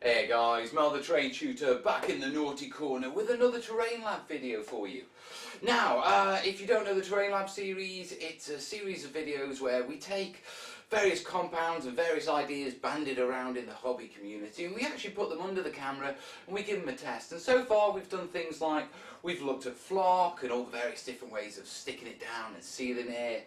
Hey guys, Mel the Terrain Tutor back in the naughty corner with another Terrain Lab video for you. Now, if you don't know the Terrain Lab series, it's a series of videos where we take various compounds and various ideas banded around in the hobby community and we actually put them under the camera and we give them a test. And so far we've done things like we've looked at flock and all the various different ways of sticking it down and sealing it.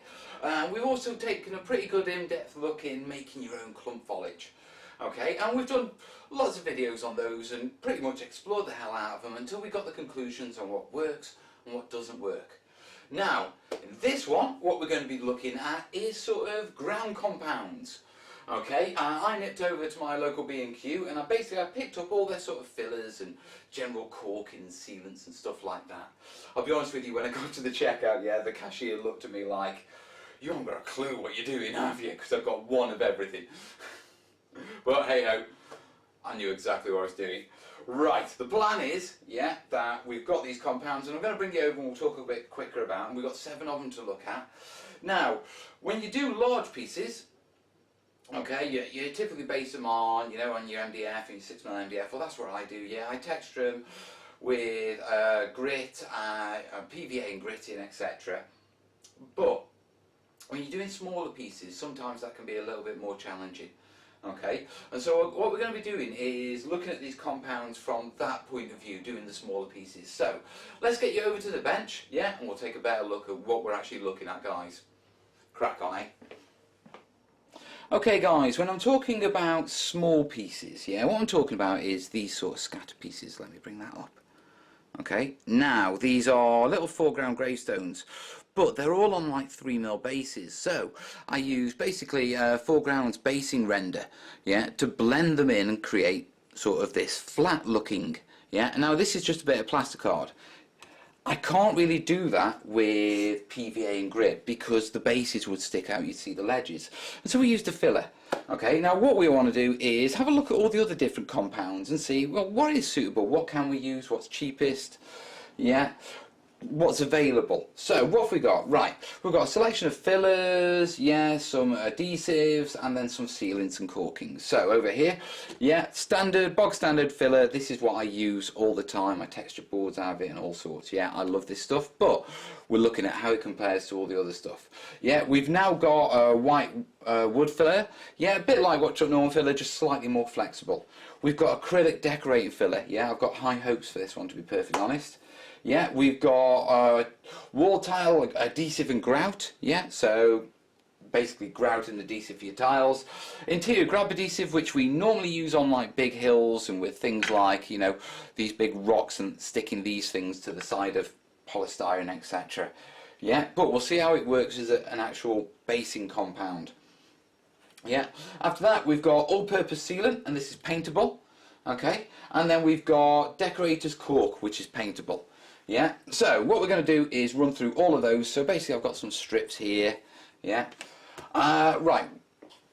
We've also taken a pretty good in-depth look in making your own clump foliage. Okay, and we've done lots of videos on those and pretty much explored the hell out of them until we got the conclusions on what works and what doesn't work. Now, in this one, what we're going to be looking at is sort of ground compounds. Okay, I nipped over to my local B&Q and I picked up all their sort of fillers and general corking, sealants and stuff like that. I'll be honest with you, when I got to the checkout, yeah, the cashier looked at me like, you haven't got a clue what you're doing, have you? Because I've got one of everything. But hey ho, I knew exactly what I was doing. Right, the plan is, yeah, that we've got these compounds and I'm going to bring you over and we'll talk a bit quicker about them. We've got 7 of them to look at. Now, when you do large pieces, okay, you typically base them on, you know, on your MDF and your 6mm MDF. Well, that's what I do, yeah. I texture them with grit, PVA and gritting, etc. But when you're doing smaller pieces, sometimes that can be a little bit more challenging. Okay, and so what we're going to be doing is looking at these compounds from that point of view, doing the smaller pieces. So let's get you over to the bench, yeah, and we'll take a better look at what we're actually looking at, guys. Crack on, eh? Okay guys, when I'm talking about small pieces, yeah, what I'm talking about is these sort of scatter pieces. Let me bring that up. Okay, now these are little foreground gravestones, but they're all on like 3mm bases, so I use basically foreground basing render, yeah, to blend them in and create sort of this flat looking, yeah. Now this is just a bit of plasticard. I can't really do that with PVA and grit because the bases would stick out, you'd see the ledges, and so we used a filler. Okay, now what we want to do is have a look at all the other different compounds and see, well, what is suitable, what can we use, what's cheapest, yeah, what's available. So what have we got? Right, we've got a selection of fillers, yeah, some adhesives and then some sealants and corkings. So over here, yeah, standard, bog standard filler. This is what I use all the time. I texture boards out of it and all sorts. Yeah, I love this stuff, but we're looking at how it compares to all the other stuff. Yeah, we've now got a white wood filler. Yeah, a bit like what normal filler, just slightly more flexible. We've got acrylic decorating filler. Yeah, I've got high hopes for this one, to be perfectly honest. Yeah, we've got wall tile adhesive and grout. Yeah, so basically grout and adhesive for your tiles. Interior grab adhesive, which we normally use on like big hills and with things like, you know, these big rocks and sticking these things to the side of polystyrene, etc. Yeah, but we'll see how it works as an actual basing compound. Yeah, after that we've got all-purpose sealant, and this is paintable. Okay, and then we've got Decorators Cork, which is paintable. Yeah, so what we're going to do is run through all of those. So basically I've got some strips here. Yeah, right,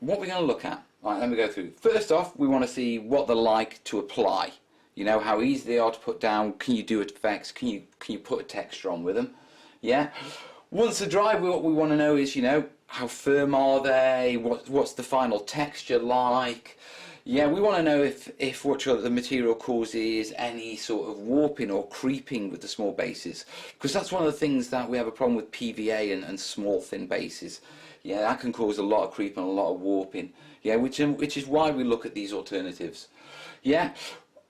what we're going to look at. Right, let me go through. First off, we want to see what they're like to apply. You know, how easy they are to put down. Can you do effects? Can you put a texture on with them? Yeah, once they're dry, what we want to know is, you know, how firm are they? What's the final texture like? Yeah, we want to know if the material causes any sort of warping or creeping with the small bases, because that's one of the things that we have a problem with PVA and small thin bases. Yeah, that can cause a lot of creep and a lot of warping. Yeah, which is why we look at these alternatives. Yeah,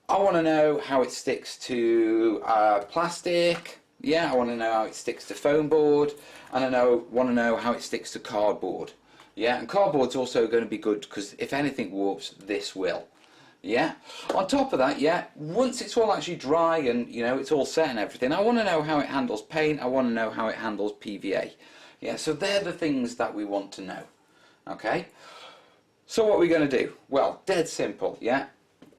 I want to know how it sticks to plastic. Yeah, I want to know how it sticks to foam board, and I want to know how it sticks to cardboard. Yeah, and cardboard's also going to be good because if anything warps, this will. Yeah. On top of that, yeah, once it's all actually dry and, you know, it's all set and everything, I want to know how it handles paint. I want to know how it handles PVA. Yeah, so they're the things that we want to know. Okay. So what are we going to do? Well, dead simple. Yeah.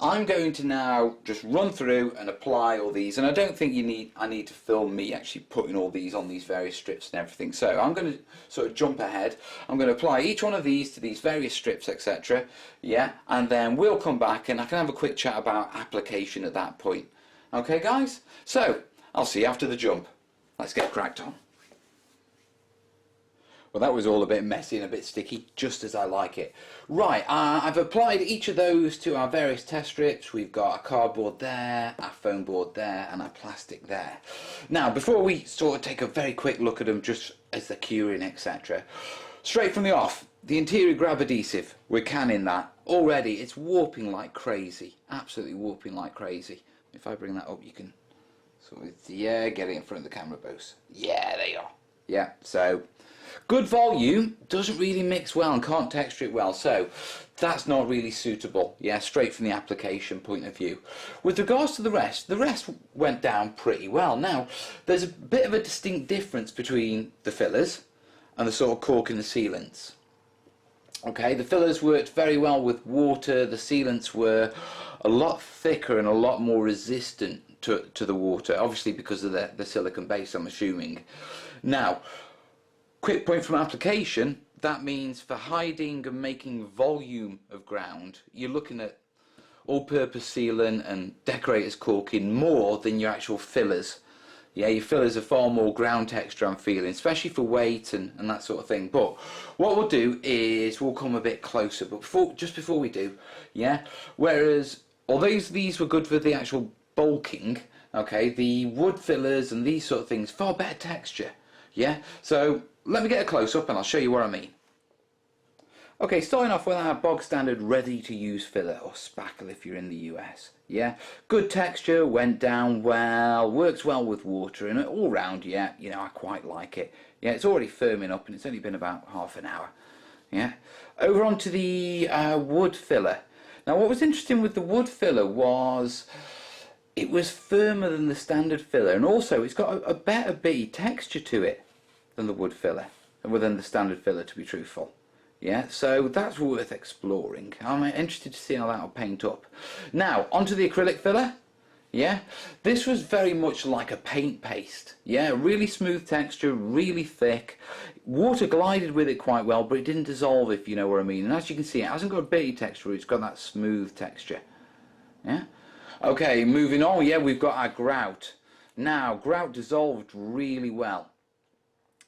I'm going to now just run through and apply all these, and I don't think I need to film me actually putting all these on these various strips and everything. So I'm going to sort of jump ahead. I'm going to apply each one of these to these various strips, etc. Yeah, and then we'll come back and I can have a quick chat about application at that point. Okay, guys? So I'll see you after the jump. Let's get cracked on. Well, that was all a bit messy and a bit sticky, just as I like it. Right, I've applied each of those to our various test strips. We've got a cardboard there, our foam board there, and our plastic there. Now, before we sort of take a very quick look at them, just as they're curing, etc. Straight from the off, the interior grab adhesive, we're canning that. Already, it's warping like crazy. Absolutely warping like crazy. If I bring that up, you can sort of, yeah, get it in front of the camera, boss. Yeah, there you are. Yeah, so good volume, doesn't really mix well and can't texture it well, so that's not really suitable. Yeah, straight from the application point of view. With regards to the rest went down pretty well. Now, there's a bit of a distinct difference between the fillers and the sort of cork and the sealants. Okay, the fillers worked very well with water. The sealants were a lot thicker and a lot more resistant to the water, obviously because of the silicone base, I'm assuming. Now, quick point from application, that means for hiding and making volume of ground, you're looking at all-purpose sealant and Decorators Cork in more than your actual fillers. Yeah, your fillers are far more ground texture, I'm feeling, especially for weight and that sort of thing. But what we'll do is we'll come a bit closer. But just before we do, yeah, whereas although these were good for the actual bulking, okay, the wood fillers and these sort of things, far better texture. Yeah, so let me get a close-up and I'll show you what I mean. Okay, starting off with our bog standard ready-to-use filler, or spackle if you're in the US. Yeah, good texture, went down well, works well with water, and all round, yeah, you know, I quite like it. Yeah, it's already firming up and it's only been about half an hour. Yeah, over onto the wood filler. Now, what was interesting with the wood filler was it was firmer than the standard filler, and also it's got a better bitty texture to it than the wood filler, and within the standard filler, to be truthful. Yeah, so that's worth exploring. I'm interested to see how that'll paint up. Now, onto the acrylic filler. Yeah, this was very much like a paint paste. Yeah, really smooth texture, really thick. Water glided with it quite well, but it didn't dissolve, if you know what I mean. And as you can see, it hasn't got a bitty texture, it's got that smooth texture. Yeah. Okay, moving on, yeah, we've got our grout. Now, grout dissolved really well.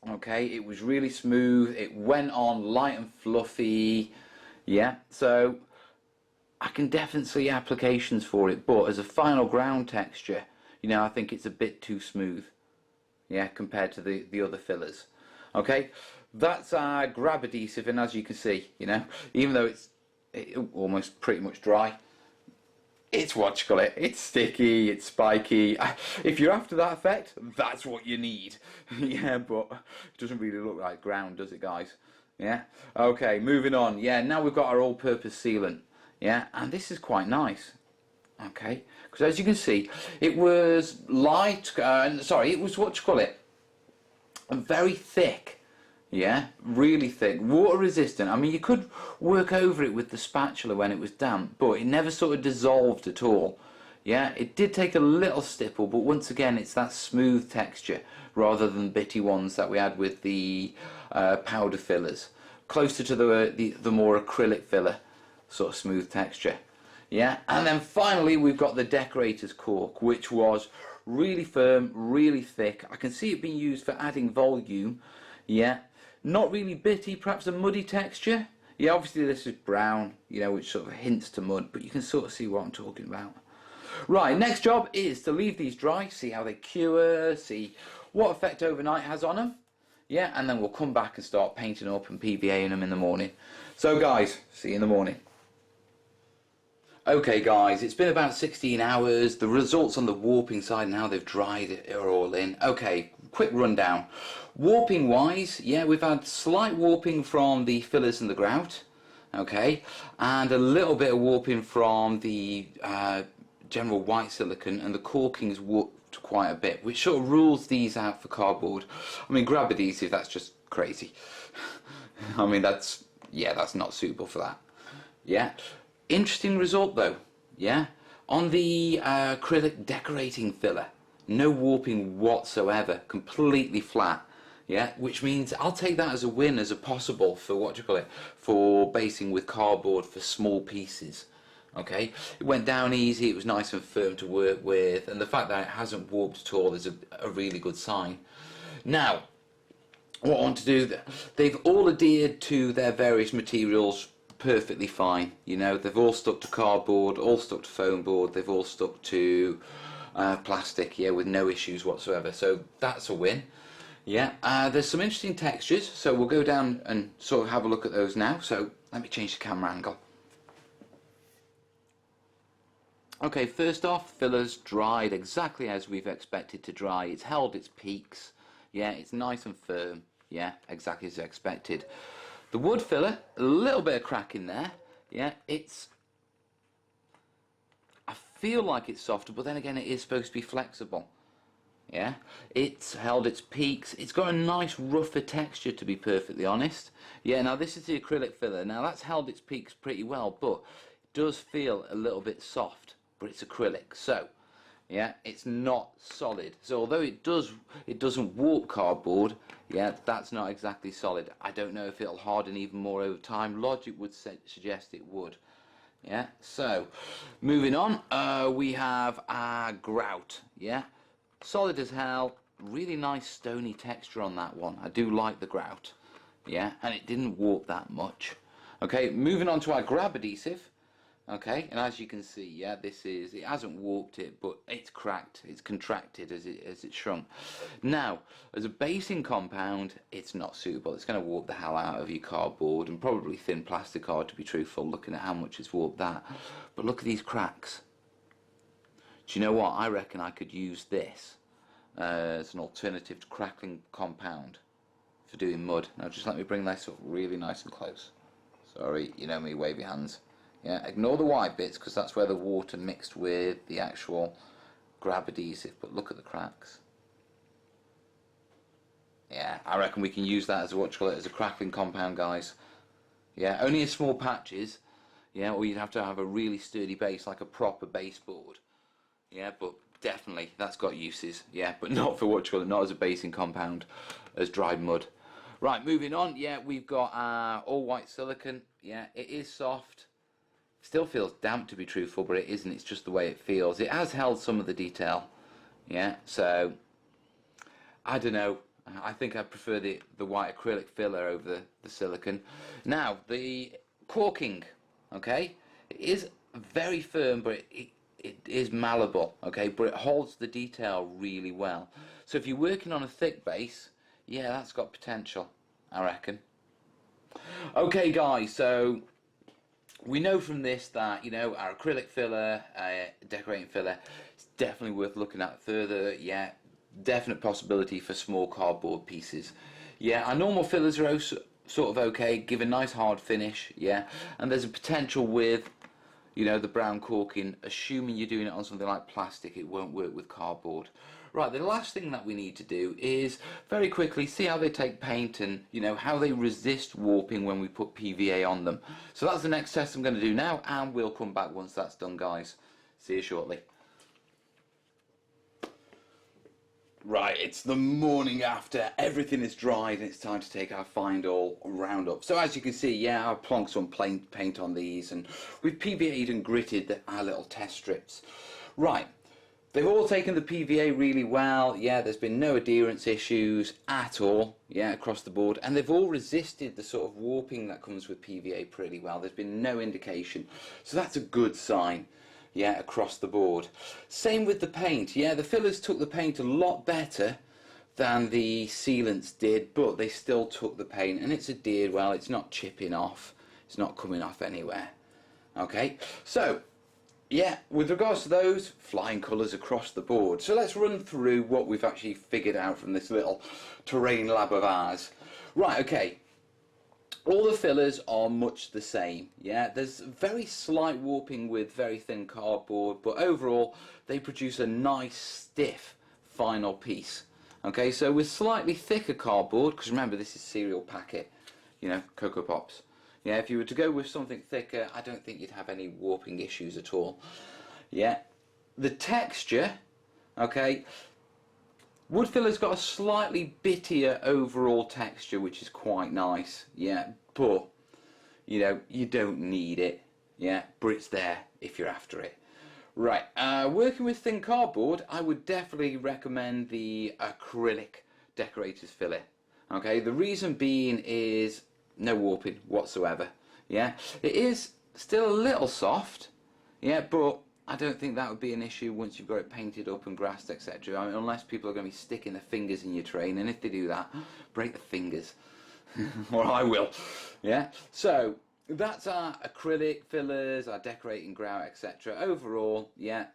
Okay, it was really smooth, it went on light and fluffy. Yeah, so I can definitely see applications for it, but as a final ground texture, you know, I think it's a bit too smooth. Yeah, compared to the other fillers. Okay, that's our grab adhesive, and as you can see, you know, even though it's almost pretty much dry, it's what you call it, it's sticky, it's spiky. If you're after that effect, that's what you need. Yeah, but it doesn't really look like ground, does it, guys? Yeah, okay, moving on. Yeah, now we've got our all-purpose sealant. Yeah, and this is quite nice. Okay, because as you can see, it was light, sorry, it was what you call it, very thick. Yeah, really thick, water resistant. I mean, you could work over it with the spatula when it was damp, but it never sort of dissolved at all. Yeah, it did take a little stipple, but once again, it's that smooth texture rather than bitty ones that we had with the powder fillers. Closer to the more acrylic filler sort of smooth texture. Yeah, and then finally we've got the Decorators Cork, which was really firm, really thick. I can see it being used for adding volume. Yeah. Not really bitty, perhaps a muddy texture. Yeah, obviously this is brown, you know, which sort of hints to mud, but you can sort of see what I'm talking about. Right, next job is to leave these dry, see how they cure, see what effect overnight has on them. Yeah, and then we'll come back and start painting up and PVAing them in the morning. So guys, see you in the morning. Okay guys, it's been about 16 hours. The results on the warping side and how they've dried it are all in. Okay, quick rundown. Warping wise, yeah, we've had slight warping from the fillers and the grout. Okay, and a little bit of warping from the general white silicone, and the corking's warped quite a bit, which sort of rules these out for cardboard. I mean, grab adhesive, that's just crazy. I mean, that's not suitable for that. Yeah. Interesting result though, yeah. On the acrylic decorating filler, no warping whatsoever, completely flat, yeah. Which means I'll take that as a win, as a possible for for basing with cardboard for small pieces. Okay, it went down easy, it was nice and firm to work with, and the fact that it hasn't warped at all is a really good sign. Now, what I want to do, they've all adhered to their various materials perfectly fine. You know, they've all stuck to cardboard, all stuck to foam board, they've all stuck to plastic, yeah, with no issues whatsoever. So that's a win. Yeah, there's some interesting textures, so we'll go down and sort of have a look at those now. So let me change the camera angle. Okay, first off, filler's dried exactly as we've expected to dry. It's held its peaks. Yeah, it's nice and firm. Yeah, exactly as expected. The wood filler, a little bit of crack in there. Yeah, I feel like it's softer, but then again, it is supposed to be flexible. Yeah, it's held its peaks. It's got a nice rougher texture, to be perfectly honest. Yeah, now this is the acrylic filler. Now that's held its peaks pretty well, but it does feel a little bit soft, but it's acrylic. So yeah, it's not solid. So although it doesn't warp cardboard, yeah, that's not exactly solid. I don't know if it'll harden even more over time. Logic would suggest it would. Yeah, so moving on, we have our grout. Yeah, solid as hell, really nice stony texture on that one. I do like the grout. Yeah, and it didn't warp that much. Okay, moving on to our grab adhesive. Okay, and as you can see, yeah, it hasn't warped it, but it's cracked, it's contracted as it shrunk. Now, as a basing compound, it's not suitable. It's going to warp the hell out of your cardboard, and probably thin plastic card, to be truthful, looking at how much it's warped that. But look at these cracks. Do you know what? I reckon I could use this as an alternative to crackling compound for doing mud. Now, just let me bring this up really nice and close. Sorry, you know me, wavy hands. Yeah, ignore the white bits because that's where the water mixed with the actual grab adhesive, but look at the cracks. Yeah, I reckon we can use that as as a crackling compound, guys. Yeah, only in small patches. Yeah, or you'd have to have a really sturdy base, like a proper baseboard. Yeah, but definitely that's got uses. Yeah, but not for not as a basing compound, as dried mud. Right, moving on. Yeah, we've got our all white silicone. Yeah, it is soft. Still feels damp, to be truthful, but it isn't. It's just the way it feels. It has held some of the detail. Yeah, so I don't know. I think I prefer the white acrylic filler over the silicone. Now, the corking, okay, it is very firm, but it is malleable, okay, but it holds the detail really well. So if you're working on a thick base, yeah, that's got potential, I reckon. Okay, guys, so we know from this that, you know, our acrylic filler, decorating filler, is definitely worth looking at further. Yeah, definite possibility for small cardboard pieces. Yeah, our normal fillers are sort of okay, give a nice hard finish, yeah, and there's a potential with, you know, the brown corking, assuming you're doing it on something like plastic, it won't work with cardboard. Right, the last thing that we need to do is very quickly see how they take paint and, you know, how they resist warping when we put PVA on them. So that's the next test I'm going to do now, and we'll come back once that's done, guys. See you shortly. Right, it's the morning after, everything is dried, and it's time to take our final roundup. So as you can see, yeah, I've plonked some plain paint on these, and we've PVA'd and gritted our little test strips. Right. They've all taken the PVA really well. Yeah, there's been no adherence issues at all, yeah, across the board, and they've all resisted the sort of warping that comes with PVA pretty well. There's been no indication, so that's a good sign, yeah, across the board. Same with the paint. Yeah, the fillers took the paint a lot better than the sealants did, but they still took the paint, and it's adhered well. It's not chipping off, it's not coming off anywhere. Okay, so yeah, with regards to those, flying colours across the board. So let's run through what we've actually figured out from this little terrain lab of ours. Right, okay. All the fillers are much the same. Yeah, there's very slight warping with very thin cardboard, but overall they produce a nice stiff final piece. Okay, so with slightly thicker cardboard, because remember this is cereal packet, you know, Cocoa Pops. Yeah, if you were to go with something thicker, I don't think you'd have any warping issues at all. Yeah, the texture, okay, wood filler's got a slightly bittier overall texture, which is quite nice. Yeah, but, you know, you don't need it. Yeah, but it's there if you're after it. Right, working with thin cardboard, I would definitely recommend the acrylic Decorators filler. Okay, the reason being is no warping whatsoever. Yeah, it is still a little soft. Yeah, but I don't think that would be an issue once you've got it painted up and grassed, etc. I mean, unless people are going to be sticking their fingers in your train, and if they do that, break the fingers. Or I will. Yeah, so that's our acrylic fillers, our decorating grout, etc. Overall, yeah,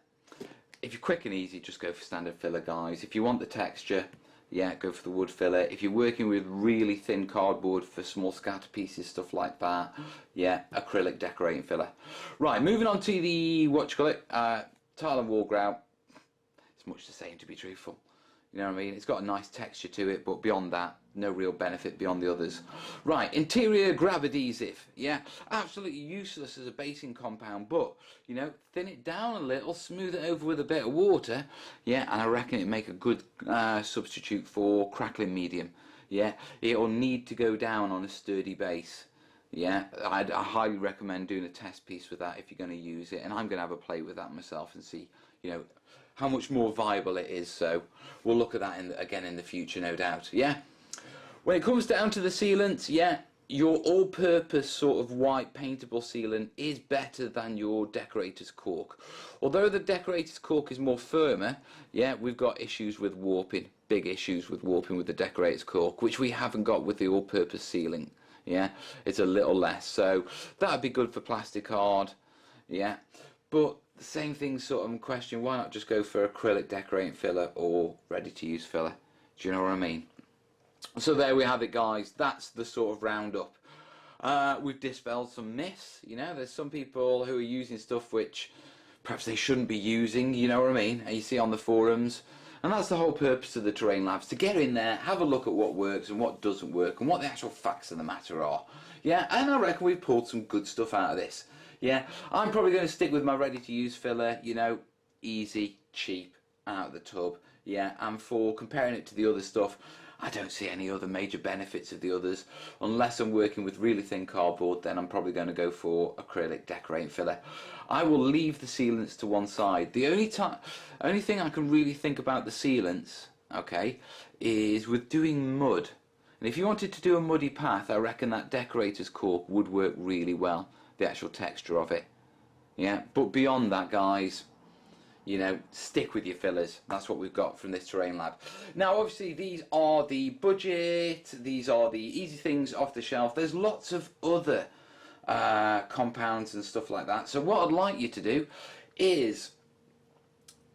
if you're quick and easy, just go for standard filler, guys. If you want the texture, yeah, go for the wood filler. If you're working with really thin cardboard for small scatter pieces, stuff like that, yeah, acrylic decorating filler. Right, moving on to the, tile and wall grout. It's much the same, to be truthful. You know what I mean? It's got a nice texture to it, but beyond that, no real benefit beyond the others. Right, interior grab adhesive. Yeah, absolutely useless as a basing compound, but, you know, thin it down a little, smooth it over with a bit of water, yeah, and I reckon it'd make a good substitute for crackling medium. Yeah, it'll need to go down on a sturdy base. Yeah, I highly recommend doing a test piece with that if you're going to use it, and I'm going to have a play with that myself and see, you know, how much more viable it is. So we'll look at that again in the future, no doubt. Yeah. When it comes down to the sealants, yeah, your all-purpose sort of white paintable sealant is better than your Decorators Cork. Although the Decorators Cork is more firmer, yeah, we've got issues with warping, big issues with warping with the Decorators Cork, which we haven't got with the all-purpose sealing. Yeah, it's a little less, so that'd be good for plastic hard. Yeah, but the same thing sort of question, why not just go for acrylic decorating filler or ready to use filler? Do you know what I mean? So there we have it, guys. That's the sort of roundup. We've dispelled some myths. You know, there's some people who are using stuff which perhaps they shouldn't be using, you know what I mean? And you see on the forums. And that's the whole purpose of the Terrain Labs, to get in there, have a look at what works and what doesn't work and what the actual facts of the matter are. Yeah, and I reckon we've pulled some good stuff out of this. Yeah, I'm probably going to stick with my ready-to-use filler, you know, easy, cheap, out of the tub. Yeah, and for comparing it to the other stuff, I don't see any other major benefits of the others. Unless I'm working with really thin cardboard, then I'm probably going to go for acrylic decorating filler. I will leave the sealants to one side. The only thing I can really think about the sealants, okay, is with doing mud. And if you wanted to do a muddy path, I reckon that Decorators Cork would work really well, the actual texture of it. Yeah, but beyond that, guys, you know, stick with your fillers. That's what we've got from this Terrain Lab. Now, obviously, these are the budget. These are the easy things off the shelf. There's lots of other compounds and stuff like that. So what I'd like you to do is,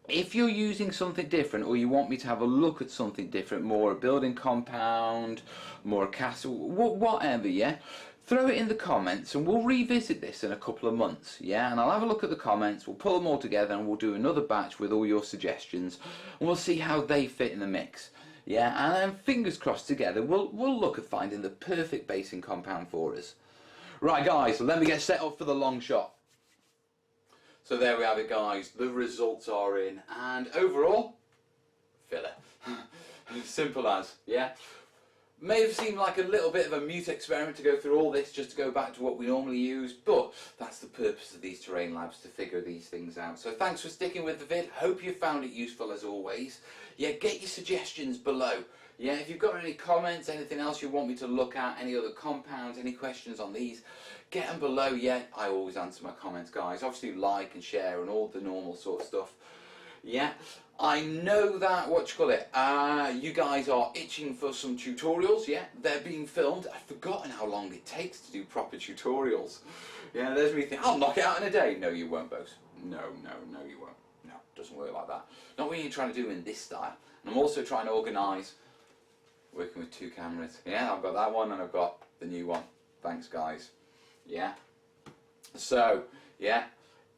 if you're using something different, or you want me to have a look at something different, more a building compound, more a castle, whatever, yeah, throw it in the comments and we'll revisit this in a couple of months, yeah, and I'll have a look at the comments, we'll pull them all together and we'll do another batch with all your suggestions and we'll see how they fit in the mix, yeah, and then fingers crossed together we'll look at finding the perfect basing compound for us. Right, guys, let me get set up for the long shot. So there we have it, guys, the results are in, and overall, filler. Simple as, yeah. May have seemed like a little bit of a mute experiment to go through all this just to go back to what we normally use, but that's the purpose of these Terrain Labs, to figure these things out. So thanks for sticking with the vid, hope you found it useful as always. Yeah, get your suggestions below. Yeah, if you've got any comments, anything else you want me to look at, any other compounds, any questions on these, get them below. Yeah, I always answer my comments, guys. Obviously like and share and all the normal sort of stuff. Yeah, I know that, you guys are itching for some tutorials. Yeah, they're being filmed. I've forgotten how long it takes to do proper tutorials. Yeah, there's me thinking, I'll knock it out in a day. No, you won't, Bose. No, you won't. No, it doesn't work like that. Not when you're trying to do them in this style. And I'm also trying to organise working with 2 cameras. Yeah, I've got that one and I've got the new one. Thanks, guys. Yeah. So, yeah,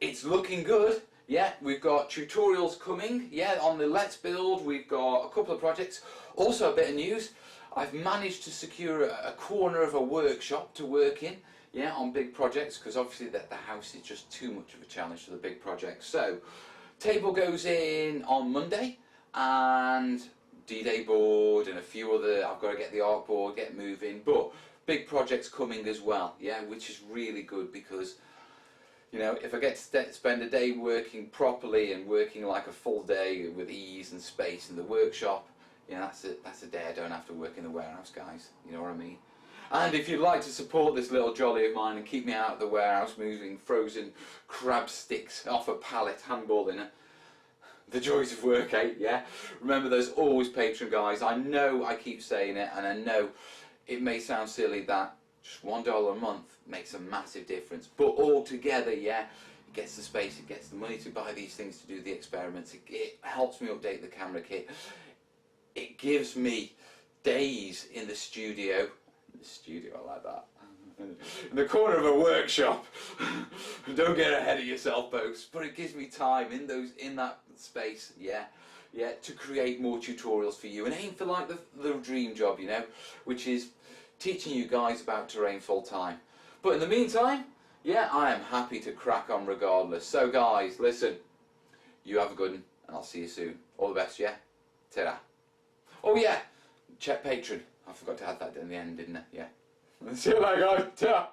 it's looking good. Yeah, we've got tutorials coming. Yeah, on the Let's Build, we've got a couple of projects. Also, a bit of news. I've managed to secure a corner of a workshop to work in. Yeah, on big projects, because obviously the house is just too much of a challenge for the big projects. So, table goes in on Monday, and D-Day board and a few other, I've got to get the art board, get moving, but big projects coming as well, yeah, which is really good because, you know, if I get to spend a day working properly and working like a full day with ease and space in the workshop, Yeah, that's a day I don't have to work in the warehouse, guys. You know what I mean? And if you'd like to support this little jolly of mine and keep me out of the warehouse moving frozen crab sticks off a pallet, handballing the joys of work, eh? Yeah. Remember, there's always Patreon, guys. I know I keep saying it, and I know it may sound silly that just $1 a month makes a massive difference, but all together, yeah, it gets the space, it gets the money to buy these things to do the experiments. It helps me update the camera kit. It gives me days in the studio. I like that. In the corner of a workshop. Don't get ahead of yourself, folks. But it gives me time in that space, yeah, to create more tutorials for you and aim for like the dream job, you know, which is teaching you guys about terrain full time. But in the meantime, yeah, I am happy to crack on regardless. So guys, listen, you have a good one, and I'll see you soon. All the best, yeah? Ta-da. Oh yeah, check Patreon. I forgot to add that in the end, didn't I? Yeah. See you later, guys. Ta-da.